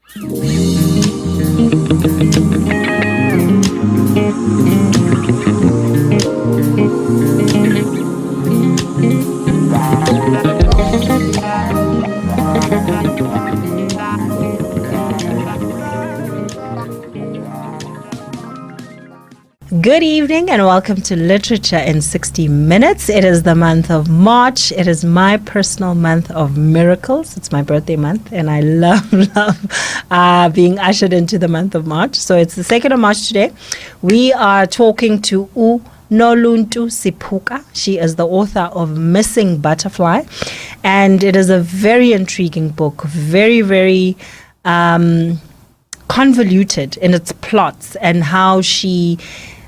Good evening and welcome to Literature in 60 Minutes. It is the month of March. It is my personal month of miracles. It's my birthday month and I love being ushered into the month of March. So it's the 2nd of March today. We are talking to Noluntu Siphoka. She is the author of Missing Butterfly, and it is a very intriguing book, very, very convoluted in its plots and how she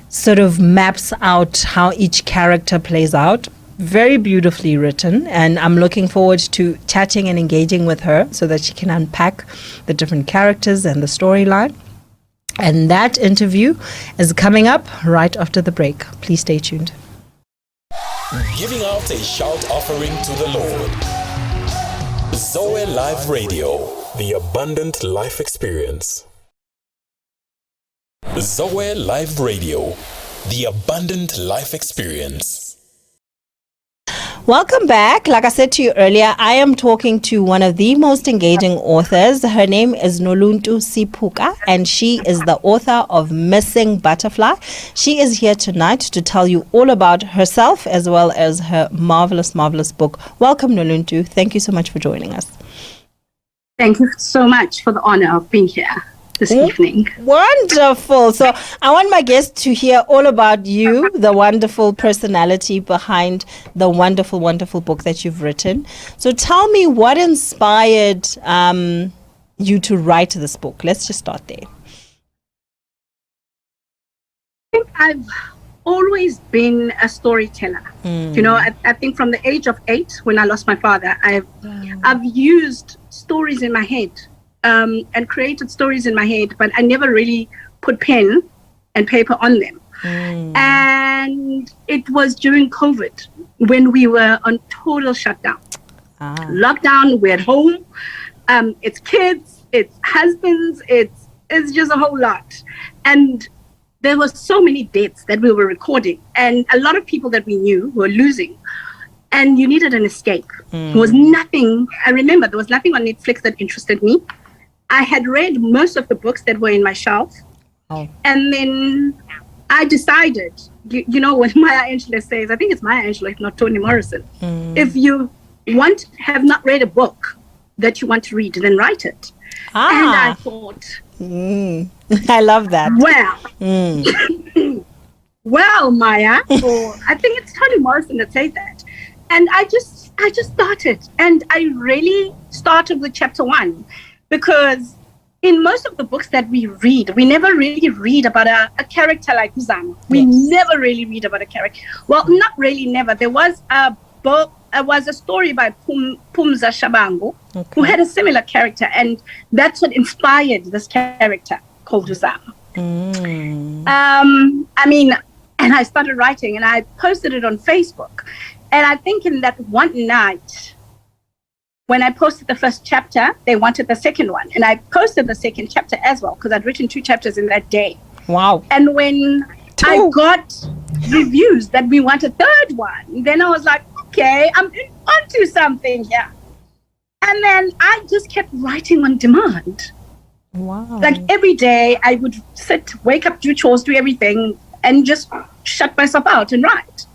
sort of maps out how each character plays out. Very beautifully written, and I'm looking forward to chatting and engaging with her so that she can unpack the different characters and the storyline. And that interview is coming up right after the break. Please stay tuned. Giving out a shout offering to the Lord. Zoe Live Radio, the abundant life experience. Zoe Live Radio, the abundant life experience. Welcome back. Like I said to you earlier, I am talking to one of the most engaging authors. Her name is Noluntu Siphoka, and she is the author of Missing Butterfly. She is here tonight to tell you all about herself as well as her marvelous, marvelous book. Welcome, Noluntu. Thank you so much for joining us. Thank you so much for the honor of being here this evening. Wonderful. So I want my guests to hear all about you, the wonderful personality behind the wonderful, wonderful book that you've written. So tell me what inspired you to write this book. Let's just start there. I think I've always been a storyteller. You know, I think from the age of 8, when I lost my father, I've used stories in my head. And created stories in my head, but I never really put pen and paper on them. And it was during COVID when we were on total shutdown. Lockdown, we're at home. It's kids, it's husbands, it's just a whole lot. And there were so many deaths that we were recording, and a lot of people that we knew were losing. And you needed an escape. There was nothing, I remember there was nothing on Netflix that interested me. I had read most of the books that were in my shelf. And then I decided, you know, when Maya Angelou says, I think it's Maya Angelou, if not Toni Morrison, if you have not read a book that you want to read, then write it. And I thought, I love that. Well, well, Maya, or I think it's Toni Morrison that says that. And I just started, and I really started with chapter 1. Because in most of the books that we read, we never really read about a character like Uzama. We never really read about a character. Well, not really never. There was a book, was a story by Pumza Shabangu, who had a similar character. And that's what inspired this character called Uzama. I mean, and I started writing and I posted it on Facebook. And I think in that one night, when I posted the first chapter, they wanted the second one. And I posted the second chapter as well, because I'd written 2 chapters in that day. Wow. And when I got reviews that we want a third one, then I was like, okay, I'm onto something here. And then I just kept writing on demand. Wow. Like every day I would sit, wake up, do chores, do everything, and just shut myself out and write.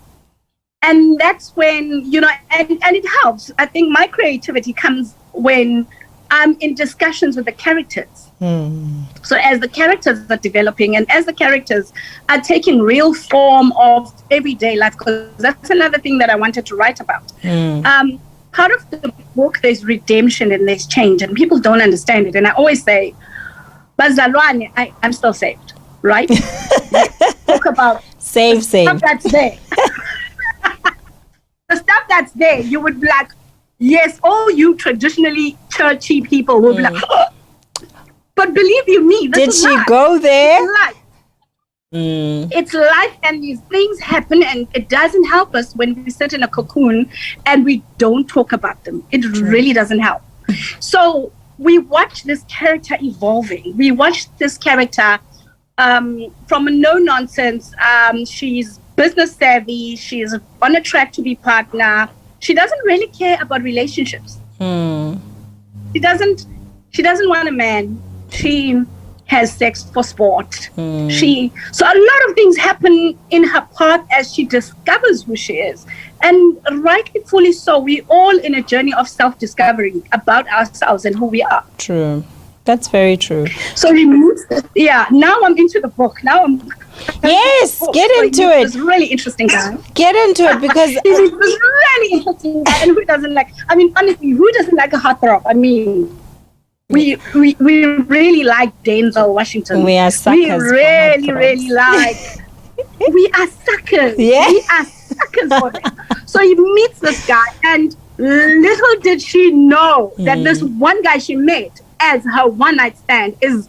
And that's when, you know, and it helps. I think my creativity comes when I'm in discussions with the characters. So as the characters are developing and as the characters are taking real form of everyday life, because that's another thing that I wanted to write about. Part of the book, there's redemption and there's change, and people don't understand it. And I always say, Bazalwane, I'm still saved, right? Talk about save. Stuff that's there. The stuff that's there, you would be like, yes, all you traditionally churchy people will be like, oh. But believe you me, this is life. Did she go there? It's life. It's life, and these things happen, and it doesn't help us when we sit in a cocoon and we don't talk about them. It really doesn't help. So we watch this character evolving. We watch this character from a no-nonsense. She's business savvy. She's on a track to be partner. She doesn't really care about relationships. She doesn't want a man. She has sex for sport. So a lot of things happen in her path as she discovers who she is. And rightfully so, we're all in a journey of self-discovery about ourselves and who we are. True. That's very true. So now I'm into the book. Yes, get into it. It's really interesting, guys. Get into it because it's really interesting. And who doesn't like? I mean, honestly, who doesn't like a heartthrob? I mean, we really like Denzel Washington. We are suckers. We really like. We are suckers. Yeah. We are suckers for it. So he meets this guy, and little did she know that this one guy she met as her one night stand is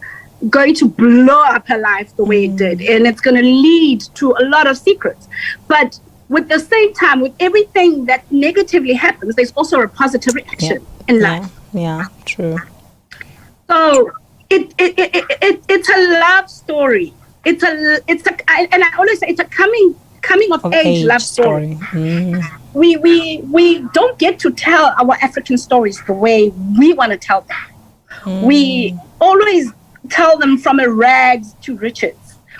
going to blow up her life the way it did, and it's going to lead to a lot of secrets. But with the same time, with everything that negatively happens, there's also a positive reaction in life. Yeah, true. So it's a love story. And I always say it's a coming of age love story. We don't get to tell our African stories the way we want to tell them. We always tell them from a rags to riches.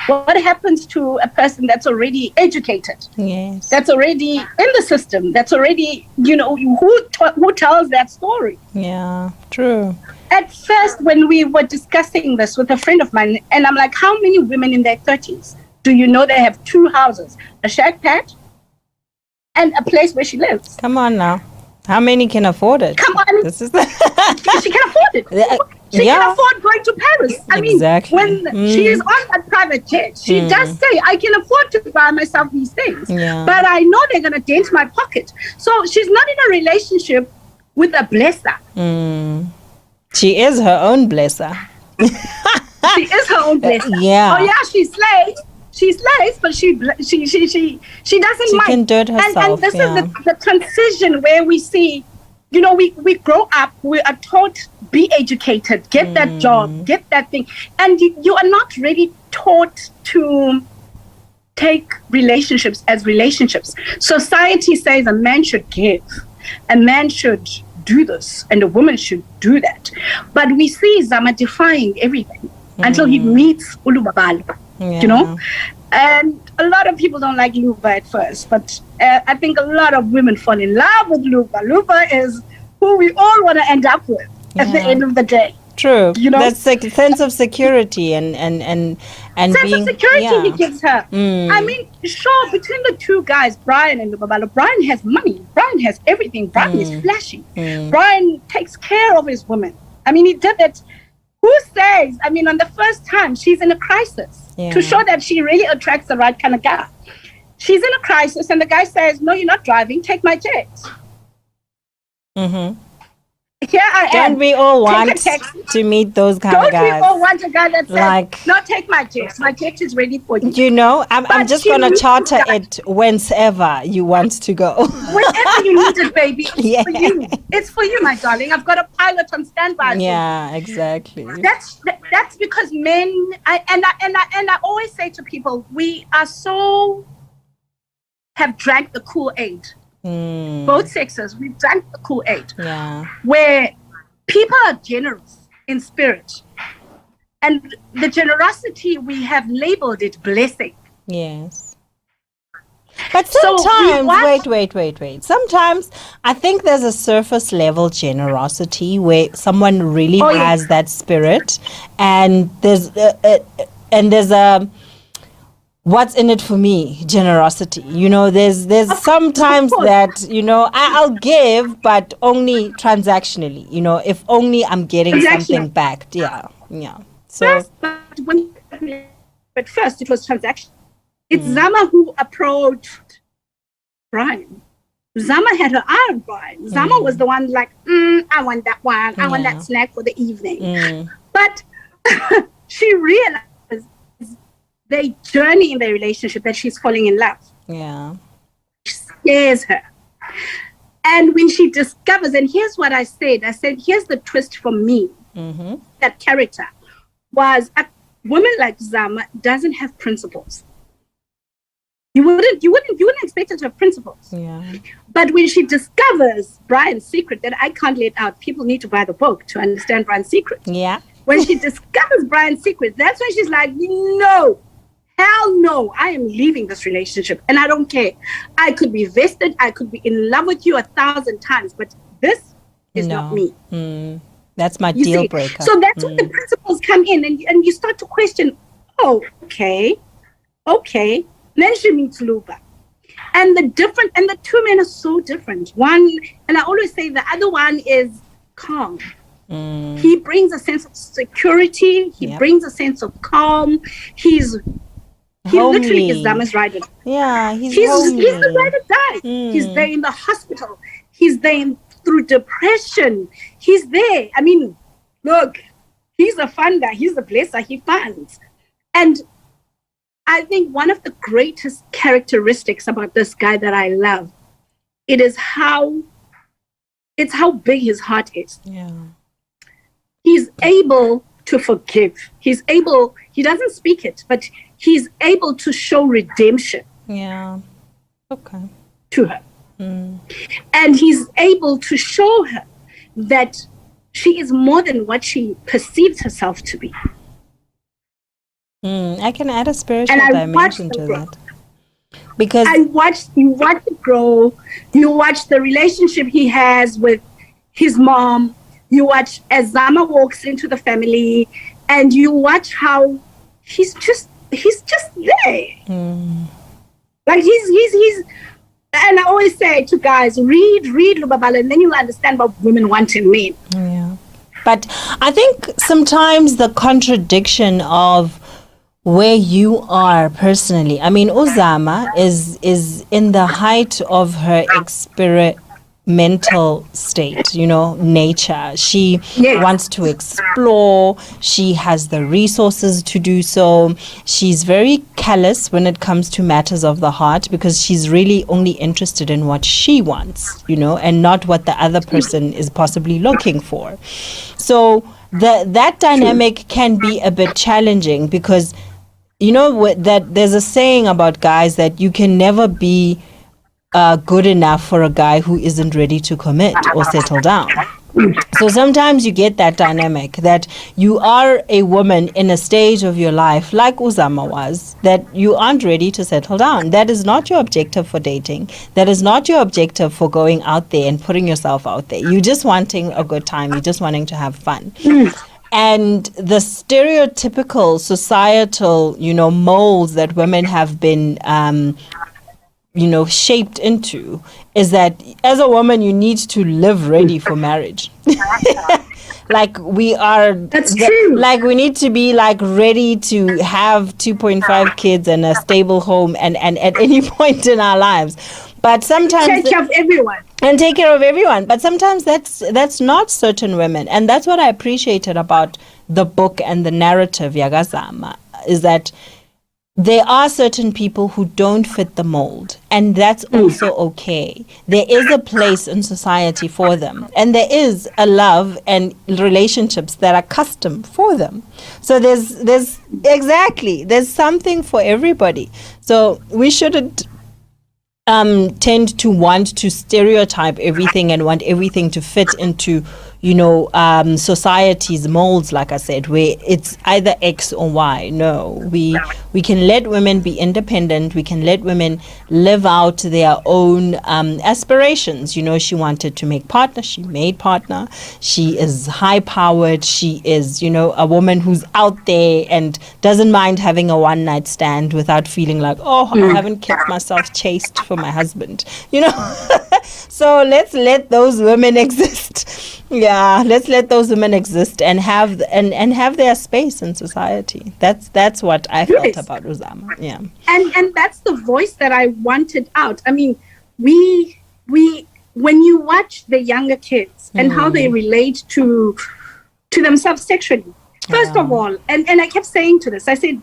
What happens to a person that's already educated? Yes. That's already in the system. That's already, who tells that story? Yeah, true. At first, when we were discussing this with a friend of mine, and I'm like, how many women in their 30s do you know they have 2 houses, a shack pad and a place where she lives? Come on now. How many can afford it? Come on. This is She can afford it. She can afford going to Paris. I mean, when she is on that private jet, she does say, I can afford to buy myself these things. Yeah. But I know they're going to dent my pocket. So she's not in a relationship with a blesser. She is her own blesser. She is her own blesser. Yeah. Oh, yeah, she's slaves. She's slaves, but she doesn't mind. She can do it herself. And this is the transition where we see, we grow up, we are taught, be educated, get that job, get that thing. And you are not really taught to take relationships as relationships. Society says a man should give, a man should do this, and a woman should do that. But we see Zama defying everything until he meets Ulubabalo. And a lot of people don't like Luba at first, but I think a lot of women fall in love with Luba. Luba is who we all want to end up with at the end of the day. True. That's like a sense of security and sense being, of security he gives her. I mean, sure, between the two guys, Brian and Lubabalo, Brian has money. Brian has everything. Brian is flashy. Brian takes care of his woman. I mean, he did that. Who says, I mean, on the first time, she's in a crisis to show that she really attracts the right kind of guy. She's in a crisis, and the guy says, no, you're not driving. Take my jet. Here I am. Don't we all want to meet those kind of guys? Don't we all want a guy that says, no, take my jet. My jet is ready for you. I'm just going to charter it whenever you want to go. Whenever you need it, baby. It's for you. It's for you, my darling. I've got a pilot on standby. Yeah, exactly. That's because men, I always say to people, we are have drank the Kool-Aid. Both sexes, we've drank the Kool-Aid. Where people are generous in spirit, and the generosity, we have labeled it blessing. Yes. But sometimes, wait. Sometimes I think there's a surface level generosity where someone really has that spirit, and there's a what's in it for me generosity. There's sometimes that I'll give, but only transactionally, if only I'm getting something back. So but first it was transaction. It's Zama who approached Brian. Zama had her eye on Brian. Zama was the one like, I want that one. I want that snack for the evening. But she realized the journey in the relationship that she's falling in love. Yeah. Scares her. And when she discovers, and here's what I said, here's the twist for me. that character was a woman like Zama doesn't have principles. You wouldn't expect her to have principles. Yeah. But when she discovers Brian's secret that I can't let out, people need to buy the book to understand Brian's secret. Yeah. When she discovers Brian's secret, that's when she's like, no, hell no, I am leaving this relationship. And I don't care. I could be vested. I could be in love with you 1,000 times, but this is not me. That's my You deal see? breaker. So that's when the principles come in, and you start to question, oh, okay. Then she meets Luba. And the two men are so different. One, and I always say the other one is calm. He brings a sense of security. He brings a sense of calm. He literally is Zama's ride or die. Yeah, he's the ride or die. He's there in the hospital. He's there through depression. He's there. I mean, look, he's a funder. He's a blesser. He funds. And I think one of the greatest characteristics about this guy that I love, it's how big his heart is. Yeah. He's able to forgive. He doesn't speak it, but he's able to show redemption. Yeah. Okay. To her. And he's able to show her that she is more than what she perceives herself to be. I can add a spiritual And I dimension to that. Because you watch it grow. You watch the relationship he has with his mom. You watch as Zama walks into the family, and you watch how he's just there. Like he's. And I always say to guys, read Lubabala, and then you'll understand what women want in men. Yeah. But I think sometimes the contradiction of where you are personally, I mean, Uzama is in the height of her experimental state, nature. She wants to explore. She has the resources to do so. She's very callous when it comes to matters of the heart, because she's really only interested in what she wants, and not what the other person is possibly looking for. So that dynamic can be a bit challenging, because that there's a saying about guys that you can never be good enough for a guy who isn't ready to commit or settle down. So sometimes you get that dynamic that you are a woman in a stage of your life, like Uzama was, that you aren't ready to settle down. That is not your objective for dating. That is not your objective for going out there and putting yourself out there. You're just wanting a good time. You're just wanting to have fun. And the stereotypical societal, molds that women have been, shaped into is that as a woman, you need to live ready for marriage. Like we are. That's true. Like we need to be ready to have 2.5 kids and a stable home and at any point in our lives. But sometimes take care of everyone. And take care of everyone. But sometimes that's not certain women. And that's what I appreciated about the book and the narrative, Yagazama, is that there are certain people who don't fit the mold. And that's also okay. There is a place in society for them. And there is a love and relationships that are custom for them. So there's something for everybody. So we shouldn't tend to want to stereotype everything and want everything to fit into, society's molds, like I said, where it's either X or Y. No, we can let women be independent. We can let women live out their own aspirations. She wanted to make partner. She made partner. She is high-powered. She is, a woman who's out there and doesn't mind having a one-night stand without feeling like, I haven't kept myself chaste for my husband. So let's let those women exist. Yeah, let's let those women exist and have their space in society. That's what I felt about Uzama. Yeah, and that's the voice that I wanted out. I mean, we when you watch the younger kids and how they relate to themselves sexually, first of all, and I kept saying to this, I said,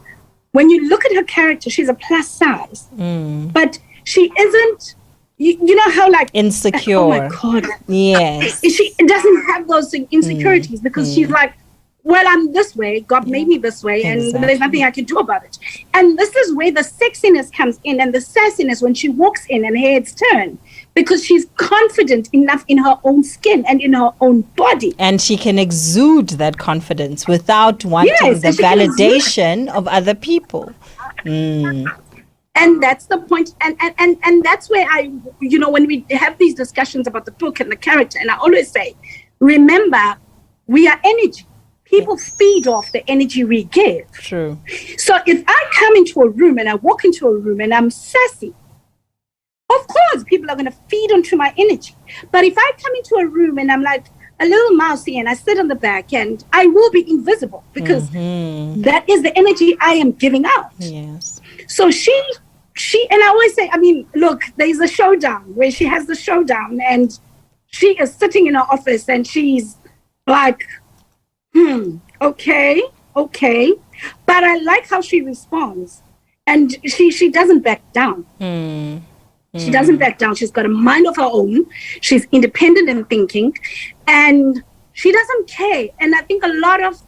when you look at her character, she's a plus size, but she isn't you know how like insecure. Oh my God. Yes. She doesn't have those insecurities because she's like, well, I'm this way. God made me this way, and there's nothing I can do about it. And this is where the sexiness comes in and the sassiness when she walks in and her head's turned, because she's confident enough in her own skin and in her own body. And she can exude that confidence without wanting the validation of other people. And that's the point. And that's where when we have these discussions about the book and the character, and I always say, remember, we are energy. People feed off the energy we give. True. So if I come into a room and I walk into a room and I'm sassy, of course, people are going to feed onto my energy. But if I come into a room and I'm like a little mousy and I sit on the back end, I will be invisible because that is the energy I am giving out. Yes. So she, and I always say, I mean, look, there's a showdown where she has the showdown and she is sitting in her office and she's like, okay. But I like how she responds. And she doesn't back down. She doesn't back down. She's got a mind of her own. She's independent in thinking. And she doesn't care. And I think a lot of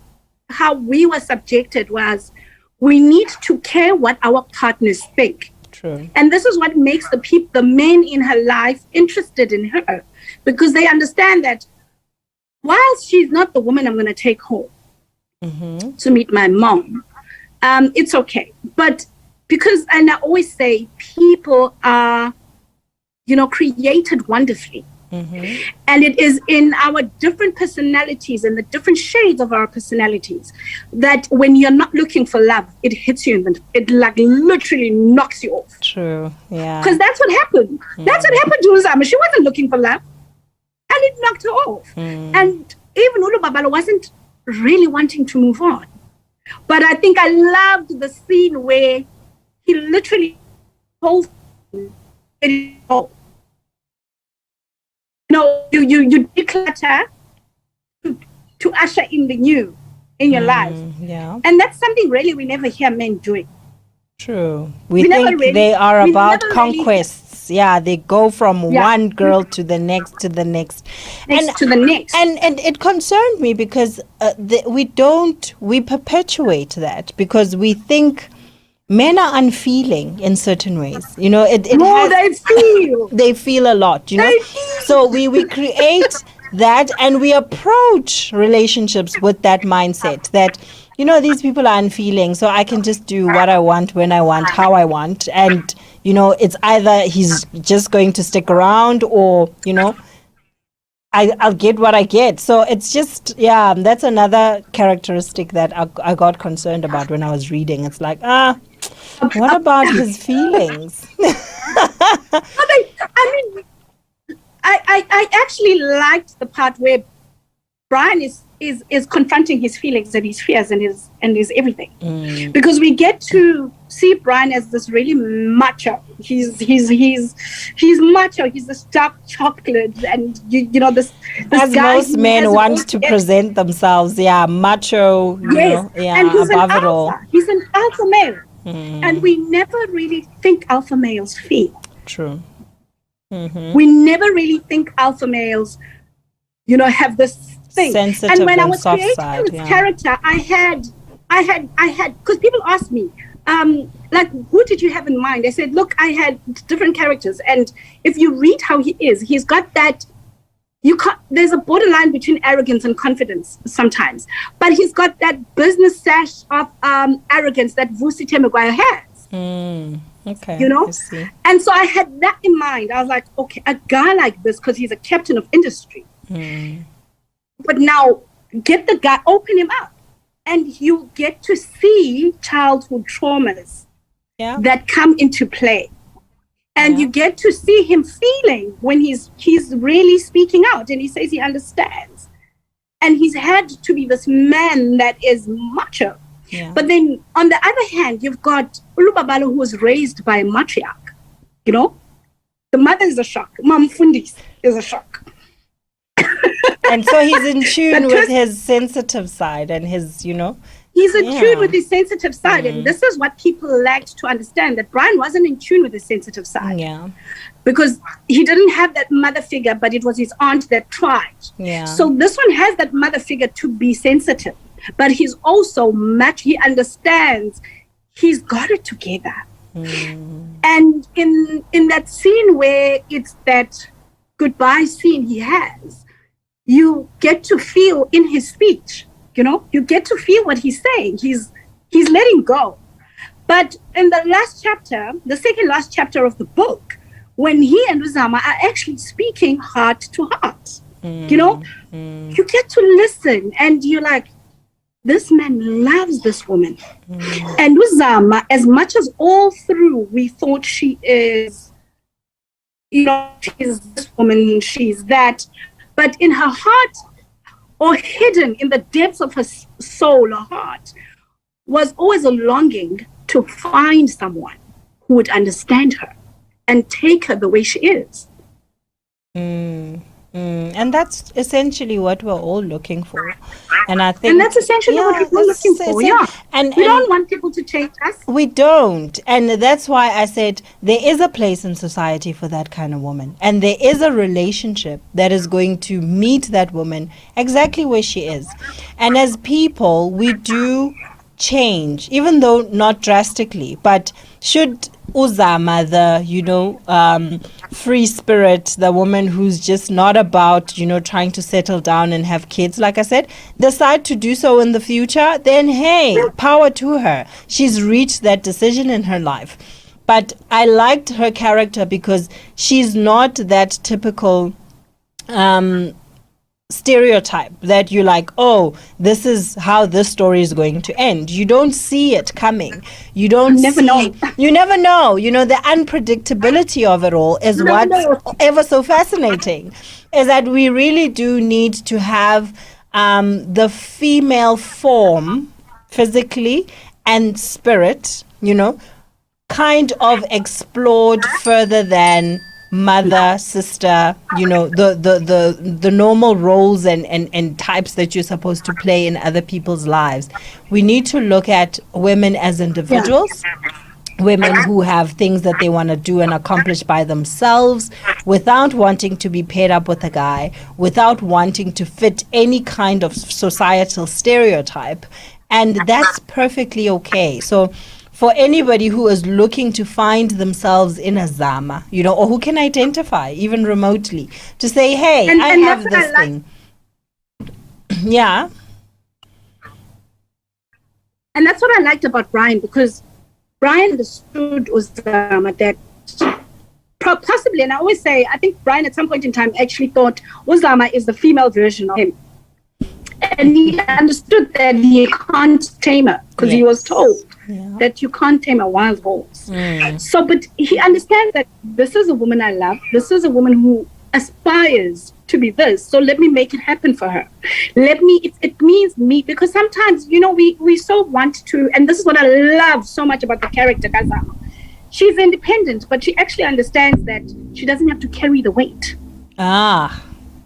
how we were subjected was we need to care what our partners think. True. And this is what makes the men in her life interested in her, because they understand that while she's not the woman I'm going to take home to meet my mom, it's okay. But because, and I always say, people are, created wonderfully. And it is in our different personalities and the different shades of our personalities that when you're not looking for love, it hits you and it like literally knocks you off. True, yeah. Because that's what happened. That's what happened to Uzama. She wasn't looking for love and it knocked her off. And even Ulu Babalo wasn't really wanting to move on. But I think I loved the scene where he literally told it all. You declutter to usher in the new in your life. Yeah. And that's something really we never hear men doing. True. We think they are about conquests. Yeah, they go from one girl to the next, to the next. And it concerned me because we perpetuate that because we think men are unfeeling in certain ways. They feel a lot, So we create that and we approach relationships with that mindset that, these people are unfeeling, so I can just do what I want, when I want, how I want. And, it's either he's just going to stick around or, I'll get what I get. So it's just, that's another characteristic that I got concerned about when I was reading. It's like, what about his feelings? I actually liked the part where Brian is confronting his feelings and his fears and his everything, because we get to see Brian as this really macho. He's macho. He's this dark chocolate, and this as guy most men want to present themselves. Yeah, macho. Yes, and he's above an it all. alpha. He's an alpha male, and we never really think alpha males feel. True. We never really think alpha males, have this thing. Sensitive and when I was soft creating side, this character, I had, because people asked me, who did you have in mind? I said, look, I had different characters, and if you read how he is, he's got that. There's a borderline between arrogance and confidence sometimes, but he's got that business sash of arrogance that Vusi Maguire has. Okay. I see. And so I had that in mind. I was like, okay, a guy like this, because he's a captain of industry. But now get the guy, open him up, and you get to see childhood traumas that come into play. And you get to see him feeling when he's really speaking out, and he says he understands. And he's had to be this man that is macho. Yeah. But then on the other hand, you've got Ulu Babalo, who was raised by a matriarch. The mother is a shock. Mam Fundis is a shock. And so he's in tune with his sensitive side and his, He's in tune with his sensitive side. And this is what people lacked to understand, that Brian wasn't in tune with his sensitive side. Yeah. Because he didn't have that mother figure, but it was his aunt that tried. Yeah. So this one has that mother figure to be sensitive. But he's also he understands he's got it together. And in that scene where it's that goodbye scene he has, you get to feel in his speech, you get to feel what he's saying. He's letting go. But in the last chapter, the second last chapter of the book, when he and Uzama are actually speaking heart to heart, you get to listen and you're like, this man loves this woman. And Uzama, as much as all through we thought she is, she's this woman, she's that, but in her heart, or hidden in the depths of her soul or heart, was always a longing to find someone who would understand her and take her the way she is. And that's essentially what we're all looking for. And I think, and that's essentially what we're looking for. Yeah. And we don't want people to change us. We don't. And that's why I said there is a place in society for that kind of woman. And there is a relationship that is going to meet that woman exactly where she is. And as people, we do change, even though not drastically. But should Uzama, the free spirit, the woman who's just not about trying to settle down and have kids, like I said, decide to do so in the future, then hey, power to her. She's reached that decision in her life. But I liked her character because she's not that typical stereotype that you're like, oh, this is how this story is going to end. You don't see it coming. You never know. The unpredictability of it all is what's ever so fascinating, is that we really do need to have the female form physically and spirit, kind of explored further than mother, sister, the normal roles and types that you're supposed to play in other people's lives. We need to look at women as individuals, women who have things that they want to do and accomplish by themselves without wanting to be paired up with a guy, without wanting to fit any kind of societal stereotype. And that's perfectly okay. So for anybody who is looking to find themselves in a Zama, or who can identify even remotely, to say, hey, I have this thing. Yeah. And that's what I liked about Brian, because Brian understood Uzama that possibly, and I always say, I think Brian at some point in time actually thought Uzama is the female version of him. And he understood that he can't tame her, because he was told that you can't tame a wild horse. So, but he understands that this is a woman I love. This is a woman who aspires to be this. So let me make it happen for her. It means me, because sometimes, we so want to, and this is what I love so much about the character, Kazama. She's independent, but she actually understands that she doesn't have to carry the weight.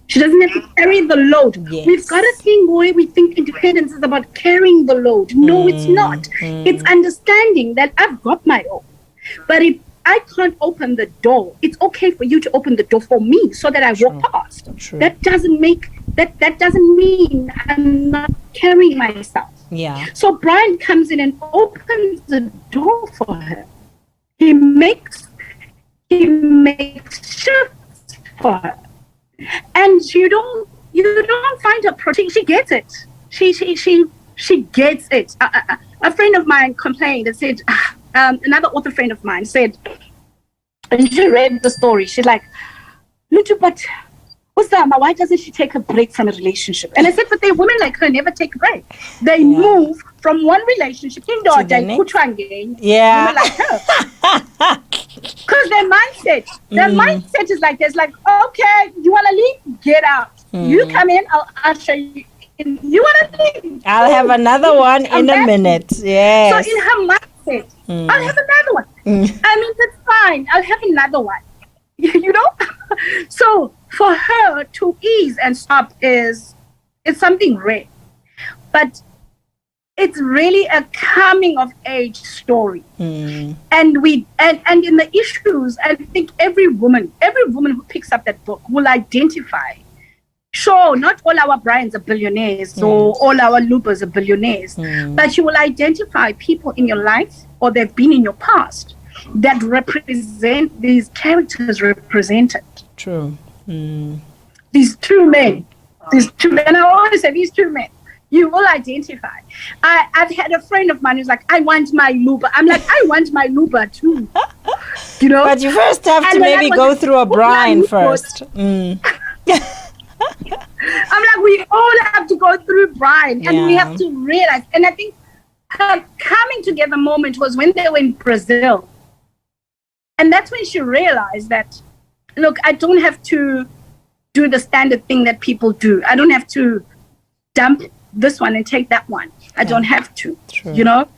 She doesn't have to carry the load. Yes. We've got a thing where we think independence is about carrying the load. No, it's not. It's understanding that I've got my own. But if I can't open the door, it's okay for you to open the door for me so that I walk past. True. That doesn't mean I'm not carrying myself. Yeah. So Brian comes in and opens the door for her. He makes shifts for her. And you don't find her protecting. She gets it. She gets it. A friend of mine complained and said, another author friend of mine said, and she read the story. She's like, Lutu, but Uzama, why doesn't she take a break from a relationship? And I said, but they women like her never take a break. They move from one relationship to the next. Yeah. Women like her. Because their mindset is like this, like, okay, you want to leave? Get out. You come in, I'll show you. You want to leave? I'll have another one in a minute. Yes. So in her mindset, I'll have another one. I mean, that's fine. I'll have another one. So for her to ease and stop is something rare. But it's really a coming of age story. And and in the issues, I think every woman who picks up that book will identify. Sure, not all our Brians are billionaires or all our Lubas are billionaires, but you will identify people in your life or they've been in your past that represent these characters represented. True. These two men, and I always say these two men, you will identify. I've had a friend of mine who's like, I want my Luba. I'm like, I want my Luba too. You know? But you first have to maybe go through a Brian first. I'm like, we all have to go through Brian, and we have to realize. And I think her coming together moment was when they were in Brazil. And that's when she realized that, look, I don't have to do the standard thing that people do. I don't have to dump this one and take that one. I don't have to, you know?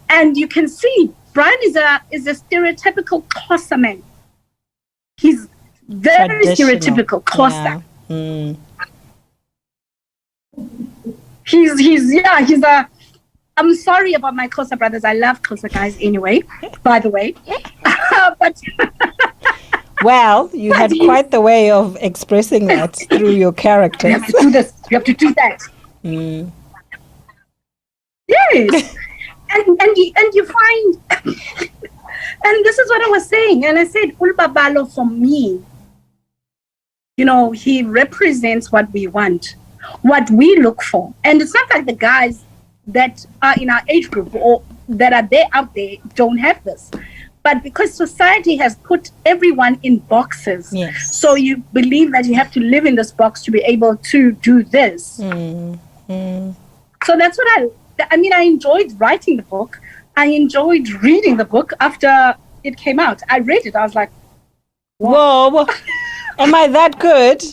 And you can see Brian is a stereotypical Xhosa man. He's very stereotypical Xhosa. He's a, I'm sorry about my Xhosa brothers. I love Xhosa guys anyway, by the way. But well, you had quite the way of expressing that through your characters. You have to do this. You have to do that. Yes. and you find, and this is what I was saying. And I said, Ulbabalo for me, you know, he represents what we want, what we look for. And it's not like the guys that are in our age group or that are there out there don't have this. But because society has put everyone in boxes, so you believe that you have to live in this box to be able to do this. So that's what I mean, I enjoyed writing the book. I enjoyed reading the book after it came out. I read it. I was like, whoa, am I that good?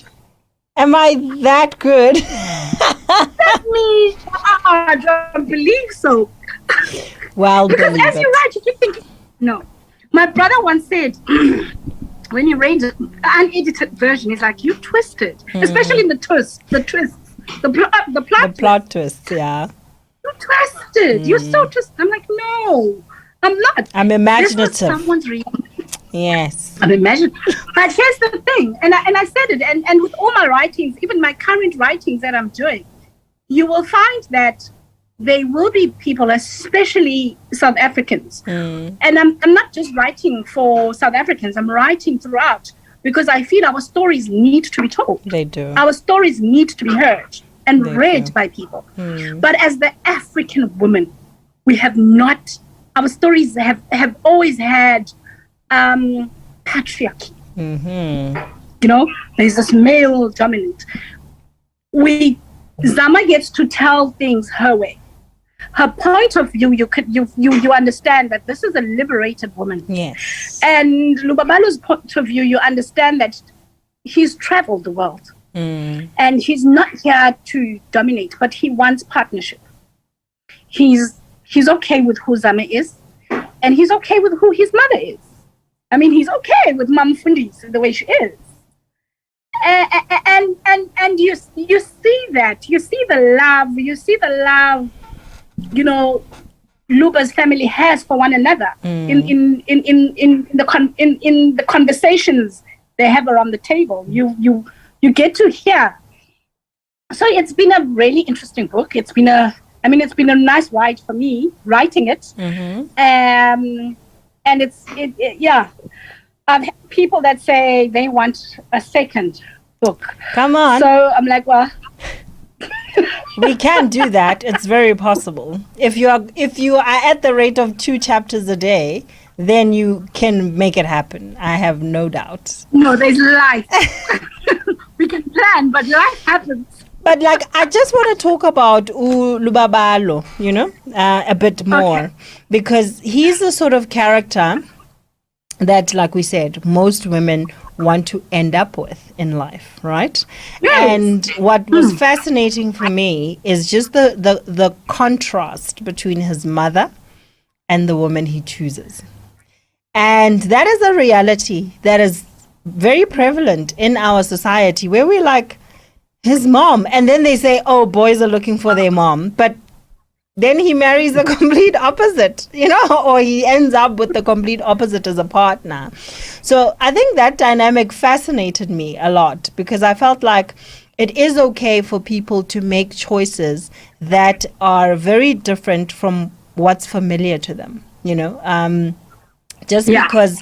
Am I that good? That means I don't believe so. Well, because as you write, you keep thinking, no. My brother once said, when you read an unedited version, he's like, you twisted, especially in the twists, the plot twists, yeah. You twisted. You're so twisted. I'm like, no, I'm not. I'm imaginative. This was someone's reality. Yes. I'm imaginative. But here's the thing, and I said it, and with all my writings, even my current writings that I'm doing, you will find that there will be people, especially South Africans. And I'm not just writing for South Africans, I'm writing throughout because I feel our stories need to be told. They do. Our stories need to be heard and read by people. But as the African woman, we have not, our stories have always had patriarchy. You know, there's this male dominant. Zama gets to tell things her way. Her point of view, you understand that this is a liberated woman. Yes. And Lubabalo's point of view, you understand that he's traveled the world. And he's not here to dominate, but he wants partnership. He's okay with who Zama is, and he's okay with who his mother is. I mean, he's okay with Mam Fundis the way she is. And you see that. You see the love, you know, Luba's family has for one another in the conversations they have around the table. You get to hear. So it's been a really interesting book. It's been a nice ride for me writing it. And yeah. I've had people that say they want a second book. Come on. So I'm like, well, we can do that. It's very possible. If you are at the rate of 2 chapters a day, then you can make it happen. I have no doubt. No, there's life. We can plan, but life happens. But like, I just want to talk about Lubabalo, you know, a bit more, because he's the sort of character that, like we said, most women want to end up with in life, right? Yes. And what was fascinating for me is just the contrast between his mother and the woman he chooses. And that is a reality that is very prevalent in our society, where we're like, his mom, and then they say, oh, boys are looking for their mom. But then he marries the complete opposite, or he ends up with the complete opposite as a partner. So I think that dynamic fascinated me a lot, because I felt like it is okay for people to make choices that are very different from what's familiar to them, just because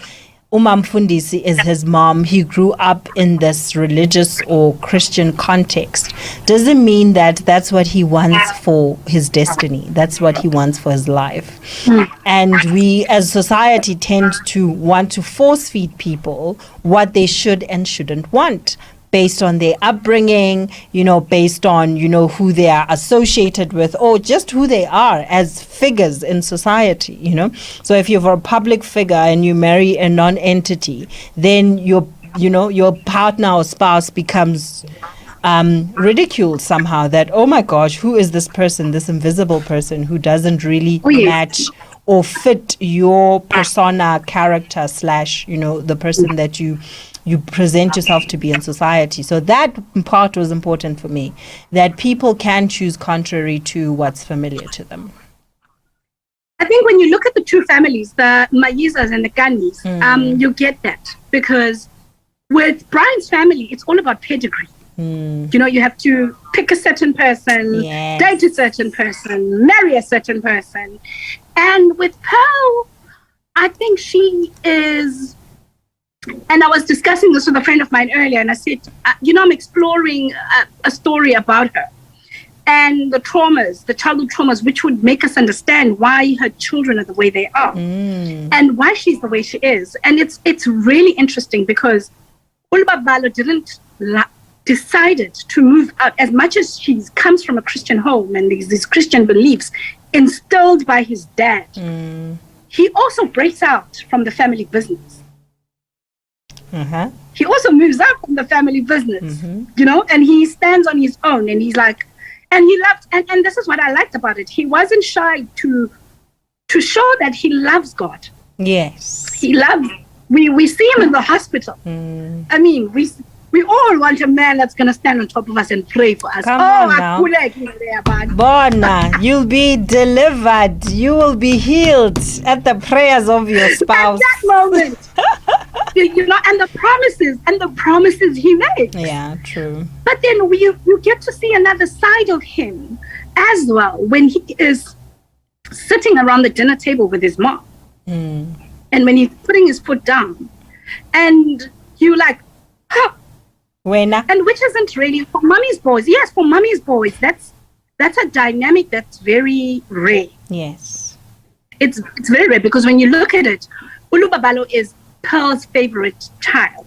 Umam Fundisi is his mom, he grew up in this religious or Christian context, doesn't mean that that's what he wants for his destiny. That's what he wants for his life. And we as society tend to want to force feed people what they should and shouldn't want, based on their upbringing, based on, who they are associated with, or just who they are as figures in society, So if you're a public figure and you marry a non-entity, then your partner or spouse becomes ridiculed somehow, that, oh my gosh, who is this person, this invisible person who doesn't really match or fit your persona, character / the person that you present yourself to be in society. So that part was important for me, that people can choose contrary to what's familiar to them. I think when you look at the two families, the Mayizas and the Ganis, you get that, because with Brian's family, it's all about pedigree. You have to pick a certain person, date a certain person, marry a certain person. And with Pearl, I think she is, and I was discussing this with a friend of mine earlier, and I said, I'm exploring a story about her and the traumas, the childhood traumas, which would make us understand why her children are the way they are and why she's the way she is. And it's really interesting, because Ulubabalo decided to move out, as much as she comes from a Christian home and these Christian beliefs instilled by his dad. He also breaks out from the family business. He also moves out from the family business, and he stands on his own, and he's like, and he loved, and this is what I liked about it. He wasn't shy to show that he loves God. Yes. He loves, we see him in the hospital. I mean, we all want a man that's going to stand on top of us and pray for us. Come on now. Bona, you'll be delivered. You will be healed at the prayers of your spouse. At that moment. And the promises he makes. Yeah, true. But then you get to see another side of him as well, when he is sitting around the dinner table with his mom. And when he's putting his foot down, and you like, huh. And which isn't really for mommy's boys. Yes, for mommy's boys, that's a dynamic that's very rare. Yes. It's very rare, because when you look at it, Ulubabalo is Pearl's favorite child.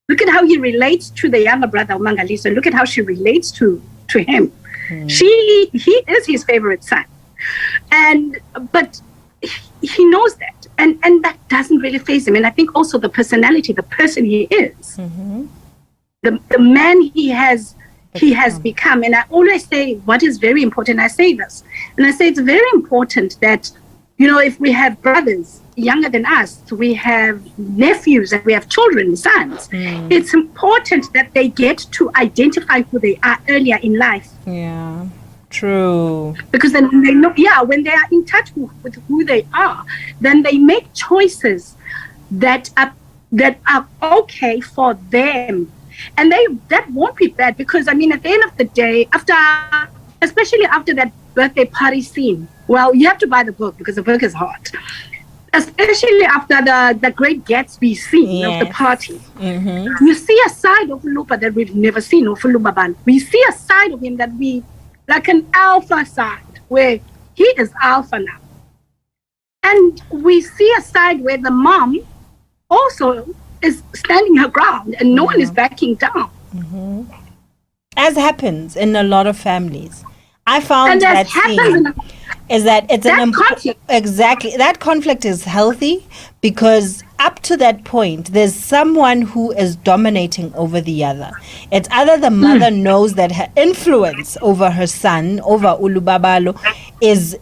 Look at how he relates to the younger brother, Mangaliso. Look at how she relates to him. He is his favorite son. But he knows that. And that doesn't really faze him. And I think also the personality, the person he is, the man he has become. And I always say what is very important. I say this, and I say it's very important that, if we have brothers younger than us, we have nephews, and we have children, sons, it's important that they get to identify who they are earlier in life. Yeah. True. Because then they know, when they are in touch with who they are, then they make choices that are okay for them, and that won't be bad. Because at the end of the day, especially after that birthday party scene, well, you have to buy the book, because the book is hot. Especially after the Great Gatsby scene of the party, you see a side of Lupa that we've never seen of Lubaban. We see a side of him that like an alpha side, where he is alpha now. And we see a side where the mom also is standing her ground, and no one is backing down. As happens in a lot of families. I found that scene is that it's exactly, that conflict is healthy, because up to that point, there's someone who is dominating over the other. It's either the mother knows that her influence over her son, over Ulubabalo, is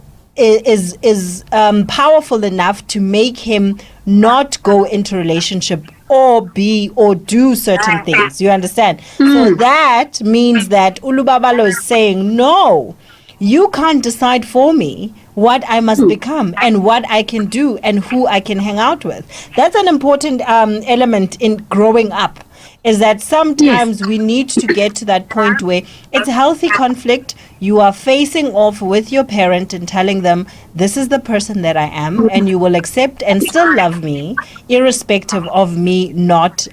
powerful enough to make him not go into relationship or do certain things. You understand? So that means that Ulubabalo is saying, no, you can't decide for me what I must become and what I can do and who I can hang out with. That's an important element in growing up, is that sometimes we need to get to that point where it's healthy conflict. You are facing off with your parent and telling them, this is the person that I am, and you will accept and still love me, irrespective of me not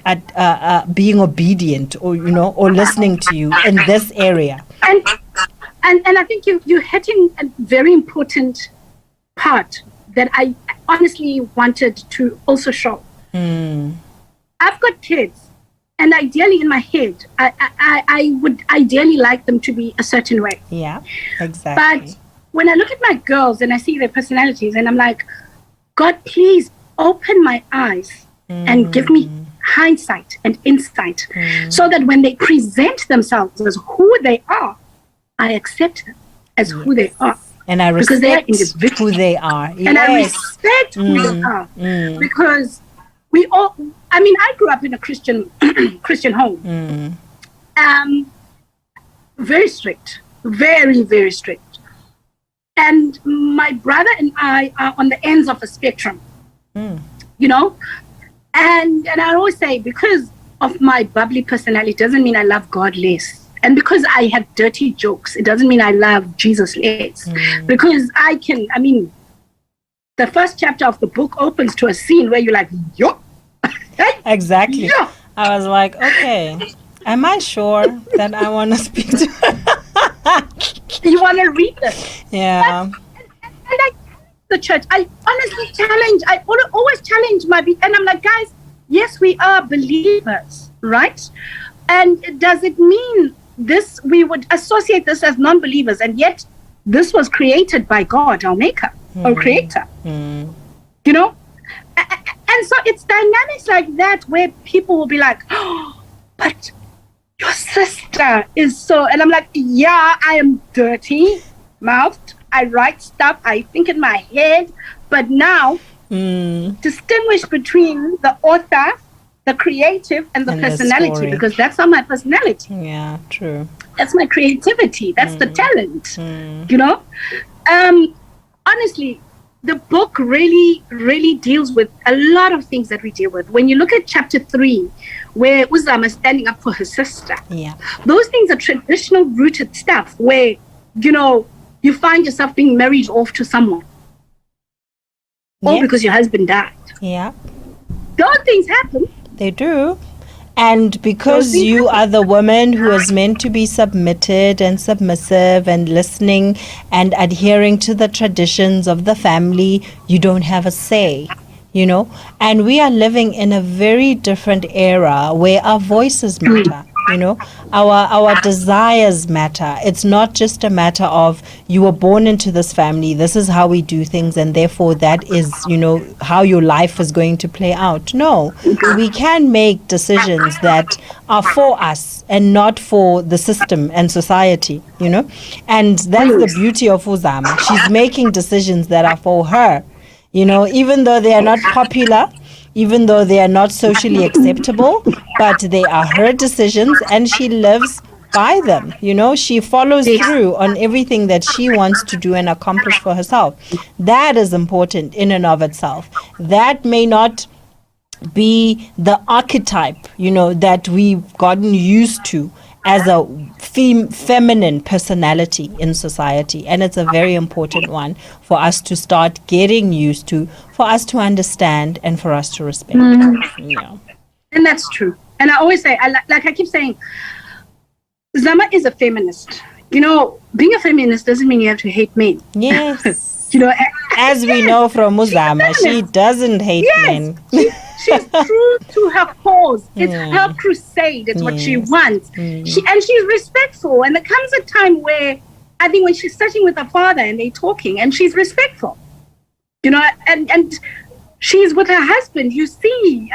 being obedient or, or listening to you in this area. And I think you're hitting a very important part that I honestly wanted to also show. I've got kids. And ideally, in my head, I would ideally like them to be a certain way. Yeah, exactly. But when I look at my girls and I see their personalities, and I'm like, God, please open my eyes and give me hindsight and insight, so that when they present themselves as who they are, I accept them as who they are. And I respect who they are. Yes. And I respect who they are. Because we all, I grew up in a Christian home. Very strict, very, very strict. And my brother and I are on the ends of a spectrum, And I always say, because of my bubbly personality, doesn't mean I love God less. And because I have dirty jokes, it doesn't mean I love Jesus less. Because the first chapter of the book opens to a scene where you're like, yo. Exactly. Yo. I was like, okay, am I sure that I want to speak to her? You want to read this? Yeah. And I, the church, I honestly always challenge and I'm like, guys, yes, we are believers, right? And does it mean this, we would associate this as non-believers, and yet this was created by God, our maker, our creator, And so it's dynamics like that where people will be like, oh, but your sister is so, and I'm like, yeah, I am dirty mouthed. I write stuff, I think in my head, but now distinguish between the author, the creative, and the personality, because that's not my personality. Yeah, true. That's my creativity. That's the talent, honestly, the book really, really deals with a lot of things that we deal with. When you look at chapter 3, where Uzama is standing up for her sister, those things are traditional rooted stuff where, you find yourself being married off to someone. Or because your husband died. Yeah. Those things happen. They do. And because you are the woman who is meant to be submitted and submissive and listening and adhering to the traditions of the family, you don't have a say, And we are living in a very different era where our voices matter. Our desires matter. It's not just a matter of you were born into this family, this is how we do things, and therefore that is, how your life is going to play out. No, we can make decisions that are for us and not for the system and society, And that's the beauty of Uzama. She's making decisions that are for her, even though they are not popular, even though they are not socially acceptable, but they are her decisions and she lives by them. She follows through on everything that she wants to do and accomplish for herself. That is important in and of itself. That may not be the archetype, that we've gotten used to as a feminine personality in society. And it's a very important one for us to start getting used to, for us to understand, and for us to respect. And that's true. And I always say, I keep saying, Zama is a feminist. Being a feminist doesn't mean you have to hate men. Yes. As we know from Uzama, she doesn't hate men. She's true to her cause. It's her crusade. It's what she wants. And she's respectful. And there comes a time where I think when she's sitting with her father and they're talking, and she's respectful, and she's with her husband. You see,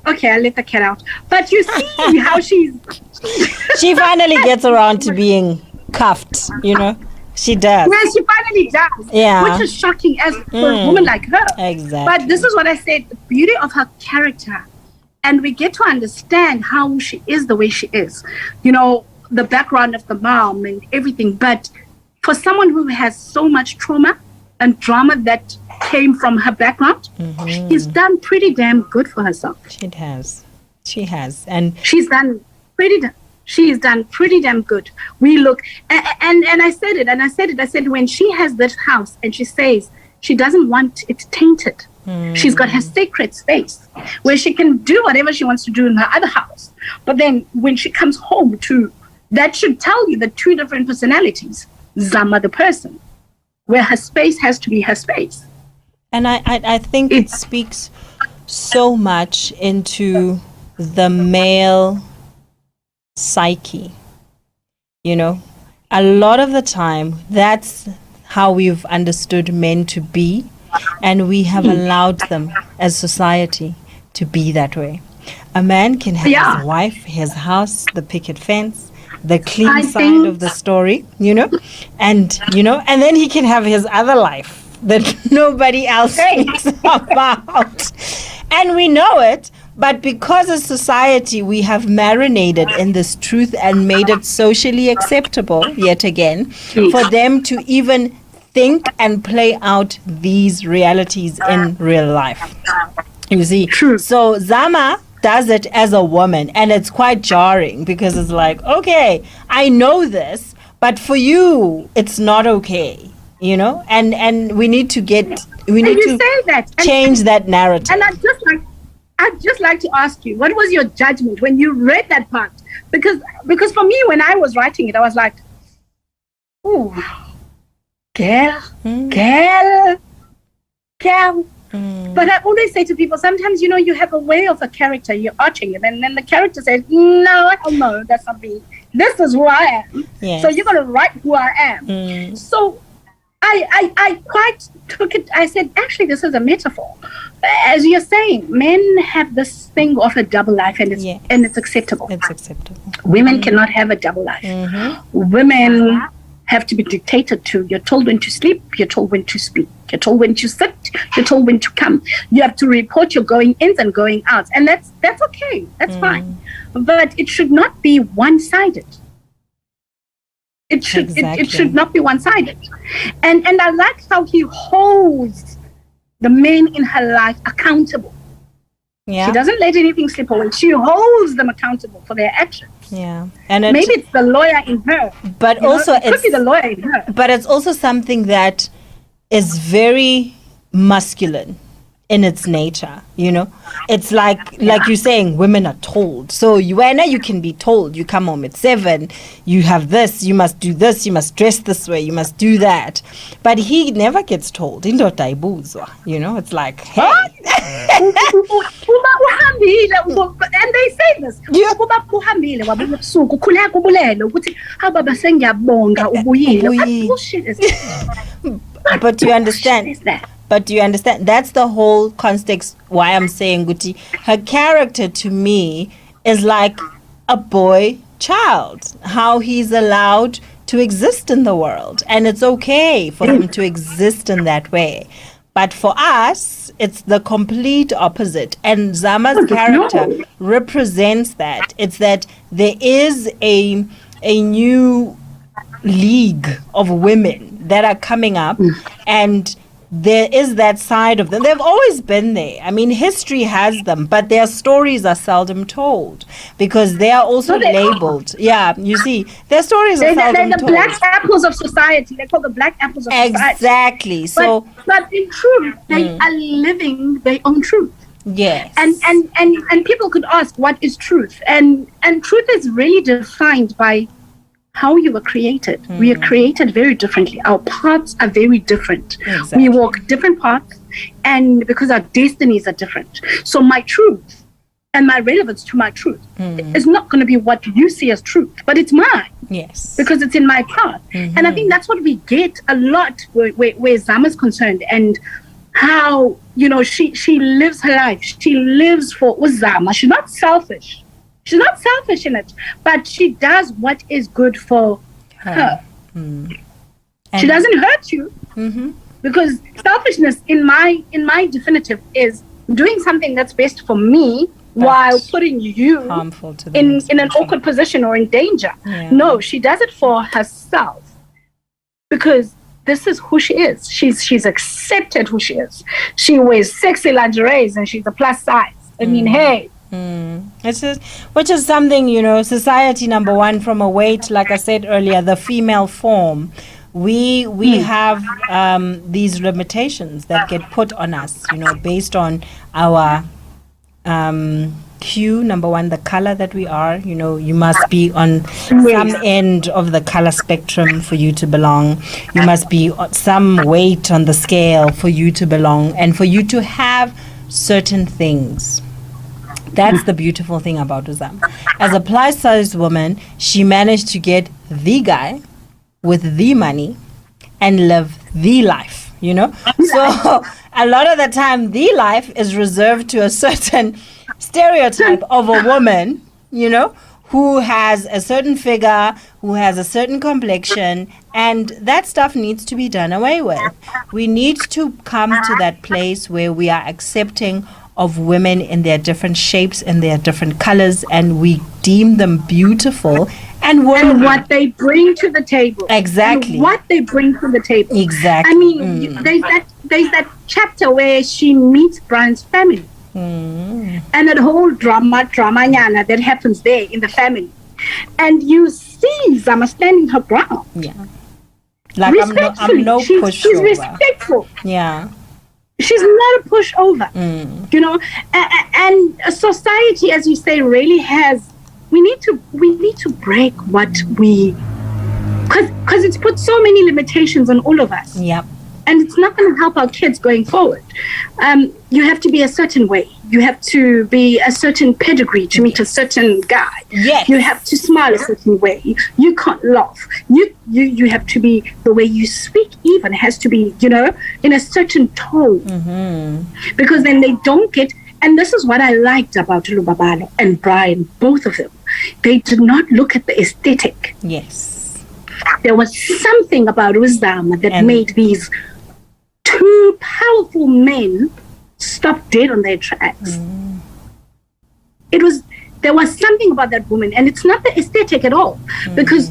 okay, I'll let the cat out. But you see how she finally gets around to being cuffed, She does. Yes, she finally does. Yeah. Which is shocking as for a woman like her. Exactly. But this is what I said, the beauty of her character. And we get to understand how she is the way she is. The background of the mom and everything. But for someone who has so much trauma and drama that came from her background, she's done pretty damn good for herself. She has. And she's done pretty damn good. We look, and I said it, I said, when she has this house and she says she doesn't want it tainted, she's got her sacred space where she can do whatever she wants to do in her other house. But then when she comes home to, that should tell you the two different personalities. Zama the person, where her space has to be her space. And I think it speaks so much into the male psyche. You know, a lot of the time, that's how we've understood men to be, and we have allowed them as society to be that way. A man can have his wife, his house, the picket fence, the clean side of the story, and then he can have his other life that nobody else thinks about. And we know it, but because as society we have marinated in this truth and made it socially acceptable, yet again, for them to even think and play out these realities in real life. You see? True. So Zama does it as a woman, and it's quite jarring because it's like, okay, I know this, but for you it's not okay, and we need to change that narrative. And I'd just like to ask you, what was your judgment when you read that part? Because for me, when I was writing it, I was like, ooh, girl. But I always say to people, sometimes, you have a way of a character, you're arching it, and then the character says, no, that's not me. This is who I am. Yes. So you're going to write who I am. So I quite took it, I said, actually, this is a metaphor. As you're saying, men have this thing of a double life, and it's acceptable. It's acceptable. Women cannot have a double life. Women have to be dictated to. You're told when to sleep, you're told when to speak, you're told when to sit, you're told when to come. You have to report your going ins and going outs, and that's okay, that's fine. But it should not be one-sided. It should not be one-sided. And I like how he holds the men in her life accountable. Yeah. She doesn't let anything slip away. She holds them accountable for their actions. Yeah. And maybe it's the lawyer in her. But also it could be the lawyer in her. But it's also something that is very masculine in its nature, It's like you're saying, women are told. So you can be told, you come home at 7, you have this, you must do this, you must dress this way, you must do that. But he never gets told. It's like, hey. And they say this. What bullshit is that? But you understand. But you understand, that's the whole context why I'm saying, Guti, her character to me is like a boy child, how he's allowed to exist in the world. And it's okay for him to exist in that way. But for us, it's the complete opposite. And Zama's character represents that. It's that there is a new league of women that are coming up, and there is that side of them. They've always been there. I mean, history has them, but their stories are seldom told because they are also labeled. Yeah, you see, their stories are seldom told. They're the black apples of society. They're called the black apples of society. Exactly. So, but in truth, they are living their own truth. Yes. And people could ask, what is truth? And truth is really defined by how you were created. We are created very differently. Our paths are very different. Exactly. We walk different paths, and because our destinies are different. So my truth and my relevance to my truth is not going to be what you see as truth, but it's mine. Yes. Because it's in my path. And I think that's what we get a lot where Zama's concerned, and how, she lives her life. She lives for Zama. She's not selfish. She's not selfish in it, but she does what is good for her. She doesn't hurt you, because selfishness, in my definitive, is doing something that's best for me while putting you harmful to in an awkward position or in danger. Yeah. No, she does it for herself. because this is who she is. She's accepted who she is. She wears sexy lingerie and she's a plus size. I mean, hey. It's just, which is something, society, number one, from a weight, like I said earlier, the female form, we have these limitations that get put on us, based on our hue. Number one, the color that we are, you must be on some end of the color spectrum for you to belong. You must be on some weight on the scale for you to belong and for you to have certain things. That's the beautiful thing about Uzam. As a plus-size woman, she managed to get the guy with the money and live the life, So a lot of the time, the life is reserved to a certain stereotype of a woman, who has a certain figure, who has a certain complexion, and that stuff needs to be done away with. We need to come to that place where we are accepting of women in their different shapes and their different colors, and we deem them beautiful and what they bring to the table. Exactly. And what they bring to the table. Exactly. I mean, there's that chapter where she meets Brian's family. And that whole drama nyana that happens there in the family. And you see Zama standing her ground. Yeah. Like I'm no pushover. She's respectful. Yeah. She's not a pushover, and a society, as you say, really has. We need to break what we, because it's put so many limitations on all of us. Yep. And it's not going to help our kids going forward. You have to be a certain way. You have to be a certain pedigree to meet a certain guy. Yes. You have to smile a certain way. You can't laugh. You have to be, the way you speak even has to be, in a certain tone. Mm-hmm. Because then they don't get, and this is what I liked about Lubabalo and Brian, both of them. They did not look at the aesthetic. Yes. There was something about Uzama that made these two powerful men stop dead on their tracks. There was something about that woman, and it's not the aesthetic at all, because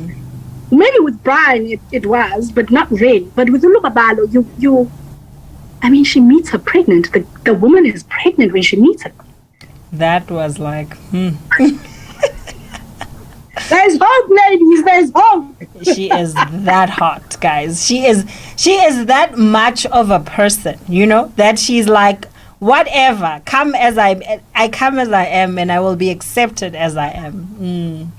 maybe with Brian it was, but not really. But with Ulubabalo, she meets her pregnant. The woman is pregnant when she meets her. That was like, There's hope, ladies. There's hope. She is that hot, guys. She is that much of a person, that she's like, whatever, come as I come as I am, and I will be accepted as I am.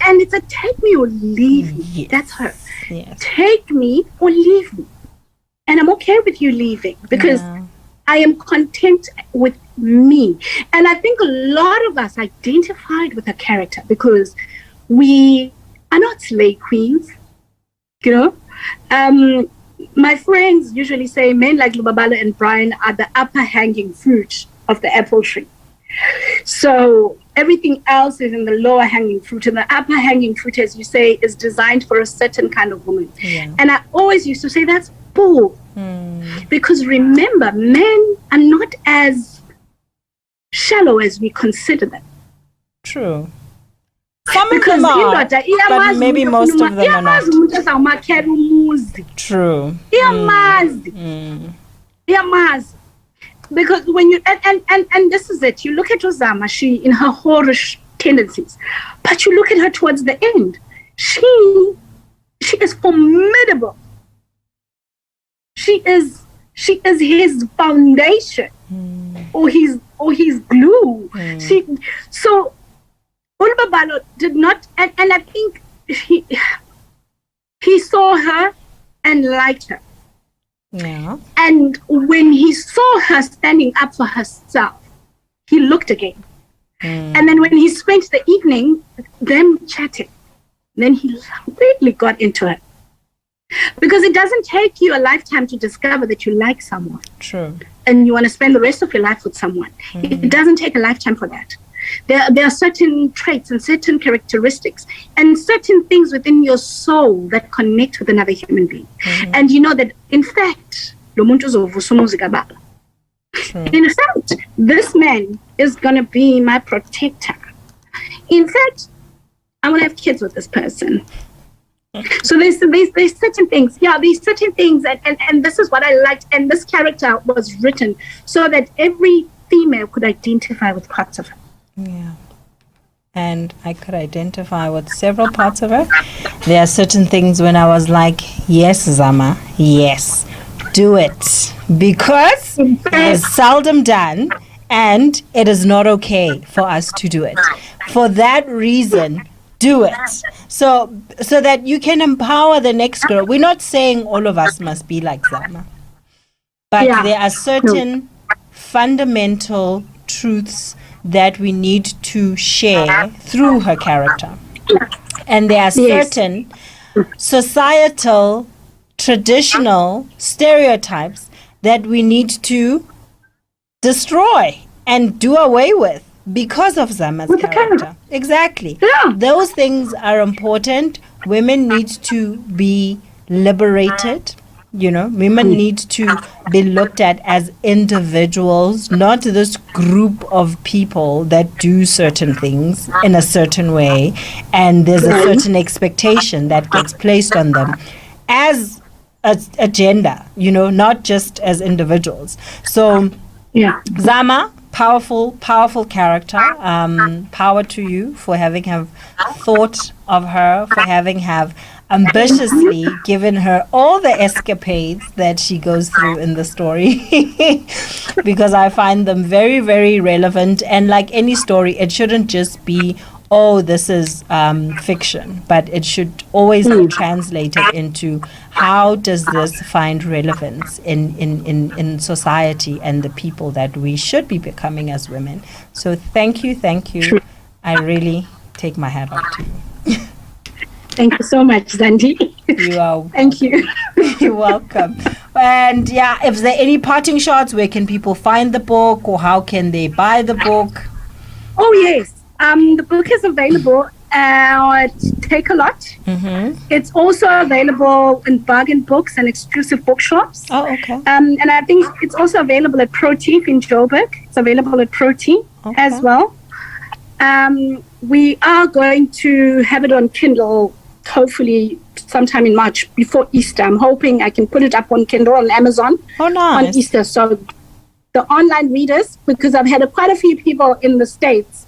And it's a take me or leave me. Yes. That's her. Yes. Take me or leave me. And I'm okay with you leaving, because I am content with me. And I think a lot of us identified with her character because we are not slay queens, my friends usually say men like Lubabalo and Brian are the upper hanging fruit of the apple tree. So everything else is in the lower hanging fruit, and the upper hanging fruit, as you say, is designed for a certain kind of woman. Yeah. And I always used to say that's bull. Because remember, men are not as shallow as we consider them. True. Some of them are, but maybe most of them are not. True. Because when you and this is it, you look at Uzama, she in her whorish tendencies, but you look at her towards the end, she is formidable. She is his foundation, or his glue. So Ulubabalo did not, and I think he saw her and liked her. Yeah. And when he saw her standing up for herself, he looked again. And then when he spent the evening them chatting, then he really got into it. Because it doesn't take you a lifetime to discover that you like someone. True. And you want to spend the rest of your life with someone. It doesn't take a lifetime for that. There are certain traits and certain characteristics and certain things within your soul that connect with another human being. And you know that, in fact, in fact, this man is going to be my protector. In fact, I want to have kids with this person. So there's certain things. Yeah, there's certain things, and this is what I liked. And this character was written so that every female could identify with parts of her. Yeah. And I could identify with several parts of her. There are certain things when I was like, yes, Zama, yes, do it. Because it is seldom done and it is not okay for us to do it. For that reason, do it. So that you can empower the next girl. We're not saying all of us must be like Zama. But there are certain fundamental truths that we need to share through her character. And there are certain societal, traditional stereotypes that we need to destroy and do away with because of Zama's character. Exactly. Yeah. Those things are important. Women need to be liberated. You know, women need to be looked at as individuals, not this group of people that do certain things in a certain way, and there's a certain expectation that gets placed on them as a gender, you know, not just as individuals. So, Zama, powerful character. Power to you for having have thought of her, for having have ambitiously given her all the escapades that she goes through in the story because I find them very, very relevant. And like any story, it shouldn't just be, oh, this is fiction, but it should always be translated into how does this find relevance in society and the people that we should be becoming as women. So thank you. I really take my hat off to you. Thank you so much, Zandile. You are. Thank you. You're welcome. And if there are any parting shots, where can people find the book, or how can they buy the book? Oh yes, the book is available at Take a Lot. Mm-hmm. It's also available in bargain books and exclusive bookshops. Oh, okay. And I think it's also available at Protein in Joburg. It's available at Protein as well. We are going to have it on Kindle hopefully sometime in March before Easter. I'm hoping I can put it up on Kindle on Amazon on Easter. So the online readers, because I've had quite a few people in the States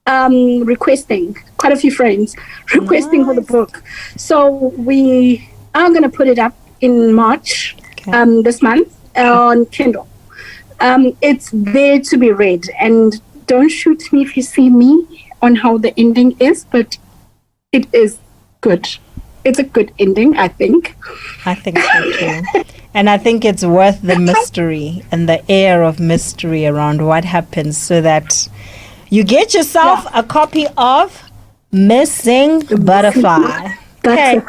requesting, quite a few friends requesting for the book. So we are going to put it up in March this month on Kindle. It's there to be read, and don't shoot me if you see me on how the ending is, but it is good. It's a good ending, I think. I think so too. And I think it's worth the mystery and the air of mystery around what happens, so that you get yourself a copy of Missing Butterfly. Okay.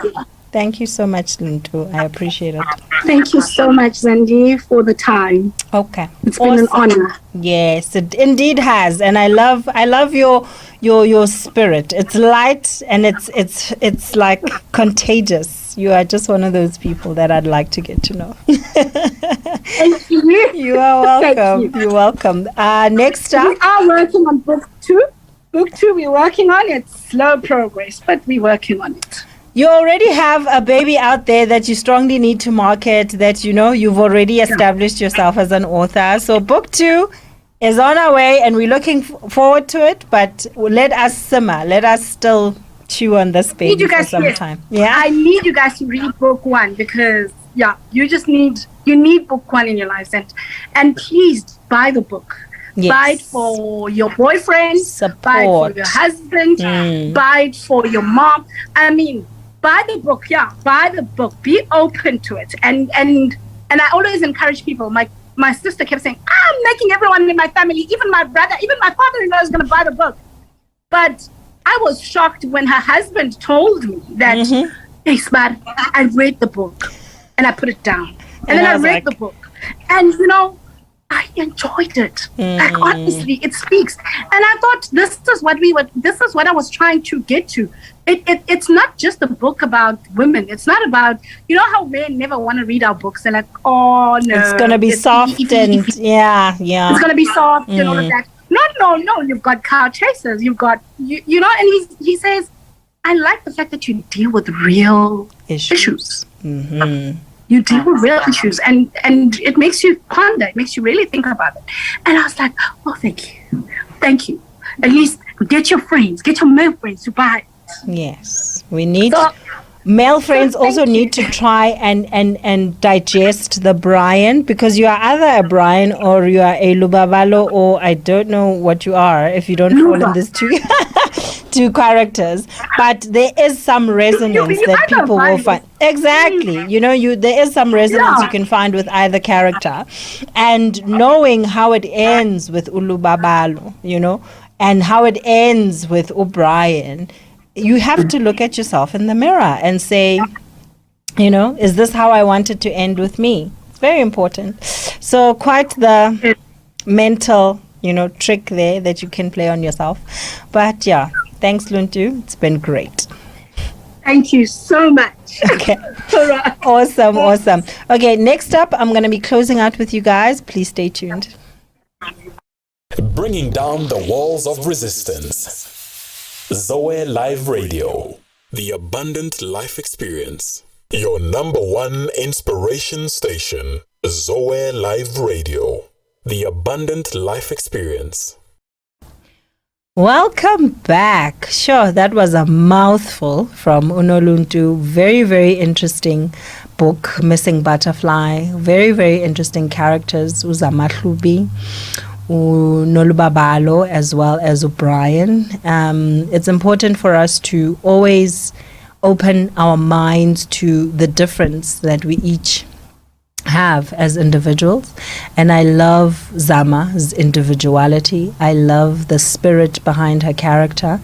Thank you so much, Lintu. I appreciate it. Thank you so much, Zandile, for the time. Okay. It's been an honor. Yes, it indeed has. And I love your spirit. It's light and it's like contagious. You are just one of those people that I'd like to get to know. Thank you. You are welcome. You're welcome. Next up. We are working on book 2. Book 2 we're working on. It's slow progress, but we're working on it. You already have a baby out there that you strongly need to market, that you know you've already established yourself as an author. So book 2 is on our way and we're looking forward to it, but let us simmer. Let us still chew on this baby for some time. Yeah, I need you guys to read book 1 because you just need book 1 in your lives, and please buy the book. Yes. Buy it for your boyfriend, buy it for your husband, buy it for your mom. I mean, buy the book, buy the book. Be open to it. And I always encourage people. My sister kept saying, I'm making everyone in my family, even my brother, even my father-in-law is going to buy the book. But I was shocked when her husband told me that, hey, Smart, I read the book and I put it down. And then I read the book. And, you know, I enjoyed it. Like, honestly, it speaks. And I thought this is what I was trying to get to. It's not just a book about women. It's not about, you know how men never want to read our books. They're like, oh no, it's gonna be soft and yeah. It's gonna be soft and all of that. No. You've got car chasers. You've got you know. And he says, I like the fact that you deal with real issues. Mm-hmm. You deal with real issues, and it makes you ponder. It makes you really think about it. And I was like, oh, thank you. At least get your male friends to buy it. Yes, we need male friends also need to try and digest the Brian, because you are either a Brian or you are a Lubabalo, or I don't know what you are if you don't fall in these two characters. But there is some resonance that people will find. Exactly. There is some resonance you can find with either character. And knowing how it ends with Ulubabalo, and how it ends with O'Brien, you have to look at yourself in the mirror and say, is this how I want it to end with me? It's very important. So quite the mental, trick there that you can play on yourself. But yeah, thanks, Luntu. It's been great. Thank you so much. Okay. Awesome. Okay, next up, I'm going to be closing out with you guys. Please stay tuned. Bringing down the walls of resistance. Zoe Live Radio, the abundant life experience. Your number one inspiration station. Zoe Live Radio, the abundant life experience. Welcome back. Sure, that was a mouthful from Unoluntu. Very, very interesting book, Missing Butterfly. Very, very interesting characters. Uzamatlubi, Nolubabalo, as well as O'Brien. It's important for us to always open our minds to the difference that we each have as individuals. And I love Zama's individuality. I love the spirit behind her character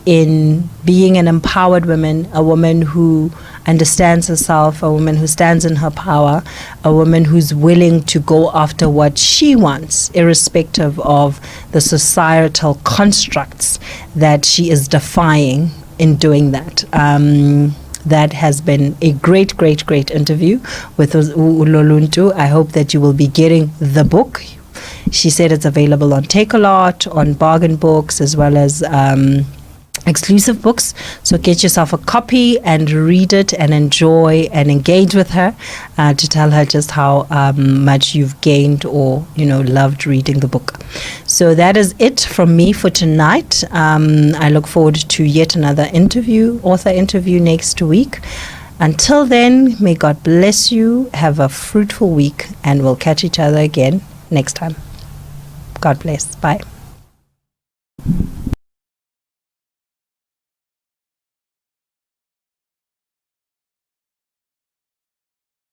in being an empowered woman, a woman who understands herself, a woman who stands in her power, a woman who's willing to go after what she wants, irrespective of the societal constructs that she is defying in doing that. That has been a great, great, great interview with Uloluntu. I hope that you will be getting the book. She said it's available on Take-A-Lot, on Bargain Books, as well as exclusive books. So get yourself a copy and read it and enjoy and engage with her to tell her just how much you've gained or loved reading the book. So that is it from me for tonight. I look forward to yet another author interview next week. Until then, may God bless you. Have a fruitful week, and we'll catch each other again next time. God bless. Bye.